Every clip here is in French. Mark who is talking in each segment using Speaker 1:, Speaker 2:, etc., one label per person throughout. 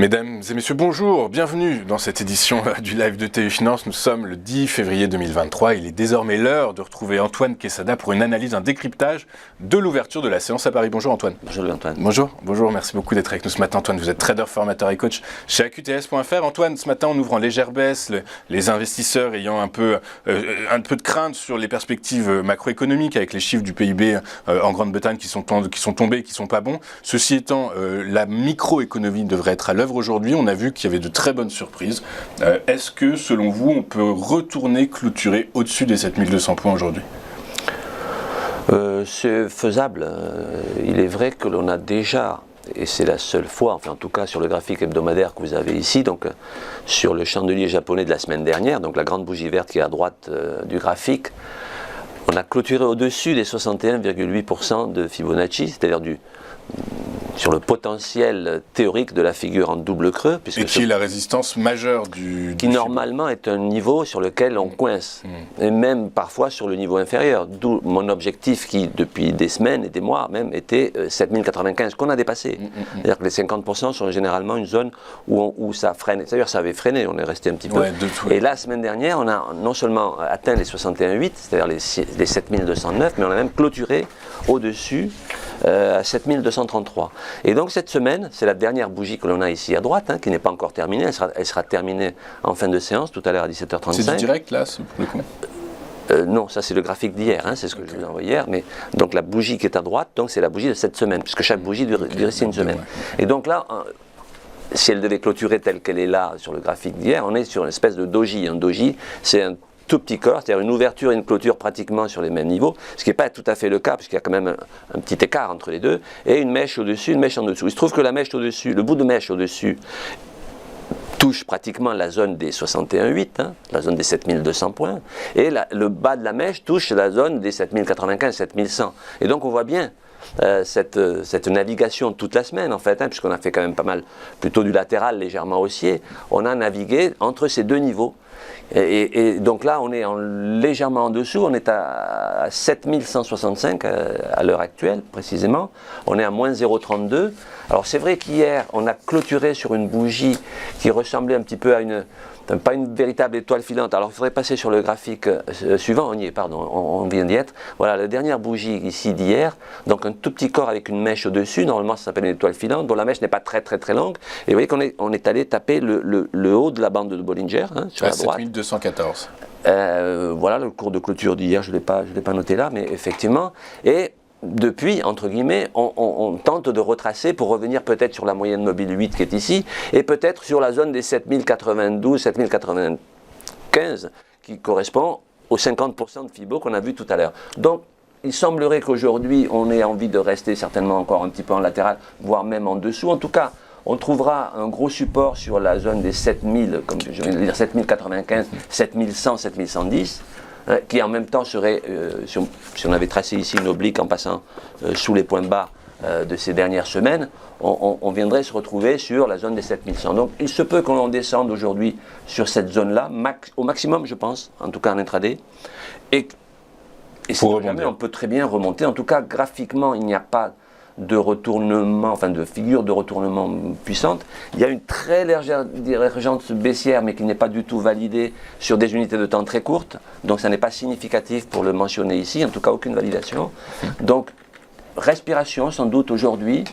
Speaker 1: Mesdames et messieurs, bonjour, bienvenue dans cette édition du live de TU Finance. Nous sommes le 10 février 2023. Il est désormais l'heure de retrouver Antoine Quesada pour une analyse, un décryptage de l'ouverture de la séance à Paris. Bonjour Antoine.
Speaker 2: Bonjour Antoine.
Speaker 1: Bonjour, merci beaucoup d'être avec nous ce matin. Antoine, vous êtes trader, formateur et coach chez AQTS.fr. Antoine, ce matin, on ouvre en légère baisse, les investisseurs ayant un peu de crainte sur les perspectives macroéconomiques avec les chiffres du PIB en Grande-Bretagne qui sont tombés, qui sont pas bons. Ceci étant, la microéconomie devrait être à l'œuvre aujourd'hui. On a vu qu'il y avait de très bonnes surprises. Est-ce que, selon vous, on peut retourner clôturer au-dessus des 7200 points aujourd'hui ?
Speaker 2: C'est faisable. Il est vrai que l'on a déjà, et c'est la seule fois, enfin en tout cas sur le graphique hebdomadaire que vous avez ici, donc sur le chandelier japonais de la semaine dernière, donc la grande bougie verte qui est à droite du graphique, on a clôturé au-dessus des 61,8% de Fibonacci, c'est-à-dire sur le potentiel théorique de la figure en double creux.
Speaker 1: Et qui est la résistance majeure qui
Speaker 2: normalement est un niveau sur lequel on coince, et même parfois sur le niveau inférieur. D'où mon objectif qui, depuis des semaines et des mois même, était 7095, qu'on a dépassé. C'est-à-dire que les 50% sont généralement une zone où ça freine. D'ailleurs, ça avait freiné, on est resté un petit peu. Et la semaine dernière, on a non seulement atteint les 61,8, c'est-à-dire les 7209, mais on a même clôturé au-dessus à 7233. Et donc cette semaine, c'est la dernière bougie que l'on a ici à droite, qui n'est pas encore terminée, elle sera terminée en fin de séance, tout à l'heure à 17h35.
Speaker 1: C'est du direct là, pour le coup
Speaker 2: non, ça c'est le graphique d'hier, c'est ce que je vous ai envoyé hier, mais donc la bougie qui est à droite, donc c'est la bougie de cette semaine, puisque chaque bougie dure ici une semaine. Et donc là, si elle devait clôturer telle qu'elle est là sur le graphique d'hier, on est sur une espèce de doji. Un doji, c'est un tout petit corps, c'est-à-dire une ouverture et une clôture pratiquement sur les mêmes niveaux, ce qui n'est pas tout à fait le cas, puisqu'il y a quand même un petit écart entre les deux, et une mèche au-dessus, une mèche en dessous. Il se trouve que la mèche au-dessus, le bout de mèche au-dessus, touche pratiquement la zone des 61,8, la zone des 7200 points, et le bas de la mèche touche la zone des 7095, 7100. Et donc on voit bien cette navigation toute la semaine en fait, puisqu'on a fait quand même pas mal, plutôt du latéral légèrement haussier, on a navigué entre ces deux niveaux. Et donc là, on est légèrement en dessous, on est à 7165 à l'heure actuelle, précisément. On est à moins 0,32. Alors c'est vrai qu'hier, on a clôturé sur une bougie qui ressemblait un petit peu à pas une véritable étoile filante. Alors il faudrait passer sur le graphique suivant, on y est, pardon, on vient d'y être. Voilà, la dernière bougie ici d'hier, donc un tout petit corps avec une mèche au-dessus, normalement ça s'appelle une étoile filante, dont la mèche n'est pas très longue. Et vous voyez qu'on est allé taper le haut de la bande de Bollinger, sur la droite.
Speaker 1: 7214.
Speaker 2: Voilà, le cours de clôture d'hier, je ne l'ai pas noté là, mais effectivement. Et depuis, entre guillemets, on tente de retracer pour revenir peut-être sur la moyenne mobile 8 qui est ici, et peut-être sur la zone des 7092, 7095, qui correspond aux 50% de Fibo qu'on a vu tout à l'heure. Donc, il semblerait qu'aujourd'hui, on ait envie de rester certainement encore un petit peu en latéral, voire même en dessous. En tout cas, on trouvera un gros support sur la zone des 7000, comme je viens de dire, 7095, 7100, 7110. Qui en même temps serait, si on avait tracé ici une oblique en passant sous les points bas de ces dernières semaines, on viendrait se retrouver sur la zone des 7100. Donc il se peut qu'on descende aujourd'hui sur cette zone-là, au maximum je pense, en tout cas en intraday, et si jamais on peut très bien remonter. En tout cas graphiquement il n'y a pas de retournement, enfin de figure de retournement puissante. Il y a une très légère divergence baissière, mais qui n'est pas du tout validée sur des unités de temps très courtes. Donc ça n'est pas significatif pour le mentionner ici, en tout cas aucune validation. Donc respiration sans doute aujourd'hui,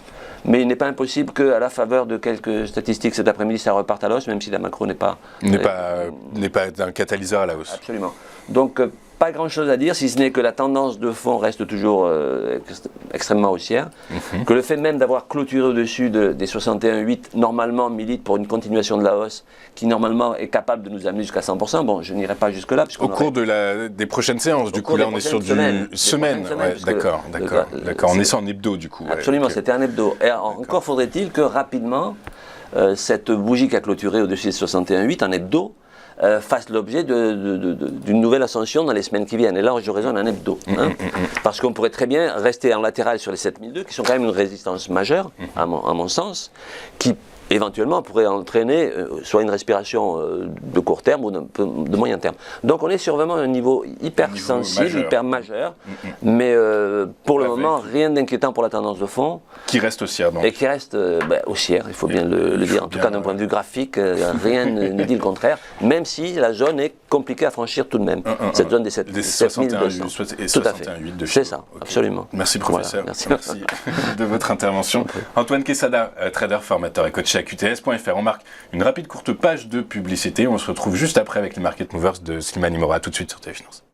Speaker 2: mais il n'est pas impossible qu'à la faveur de quelques statistiques cet après-midi, ça reparte à l'os, même si la macro n'est pas
Speaker 1: un catalyseur à la hausse.
Speaker 2: Absolument. Donc pas grand-chose à dire, si ce n'est que la tendance de fond reste toujours extrêmement haussière, que le fait même d'avoir clôturé au-dessus des 61,8 normalement milite pour une continuation de la hausse qui normalement est capable de nous amener jusqu'à 100%. Bon, je n'irai pas jusque-là.
Speaker 1: Au cours des prochaines séances, du coup, là on est sur du semaine. D'accord. On est en hebdo du coup.
Speaker 2: Absolument, c'était un hebdo. Et encore faudrait-il que rapidement, cette bougie qui a clôturé au-dessus des 61,8 en hebdo, fasse l'objet d'une nouvelle ascension dans les semaines qui viennent. Et là, je raisonne en hebdo. Hein, parce qu'on pourrait très bien rester en latéral sur les 7002, qui sont quand même une résistance majeure, à mon sens, qui éventuellement pourrait entraîner soit une respiration de court terme ou de moyen terme. Donc on est sur vraiment un niveau hyper sensible, hyper majeur, mais pour le moment, rien d'inquiétant pour la tendance de fond.
Speaker 1: Qui reste haussière. Donc.
Speaker 2: Et qui reste haussière, il faut bien le dire. En tout cas, d'un point de vue graphique, rien ne dit le contraire, même si la zone est compliquée à franchir tout de même. Cette zone des 7200. Tout à fait. C'est ça, absolument.
Speaker 1: Merci professeur.
Speaker 2: Voilà,
Speaker 1: merci de votre intervention. Antoine Quesada, trader, formateur et coach à QTS.fr. On marque une rapide courte page de publicité. On se retrouve juste après avec les Market Movers de Slimane Imora. Tout de suite sur TV Finance.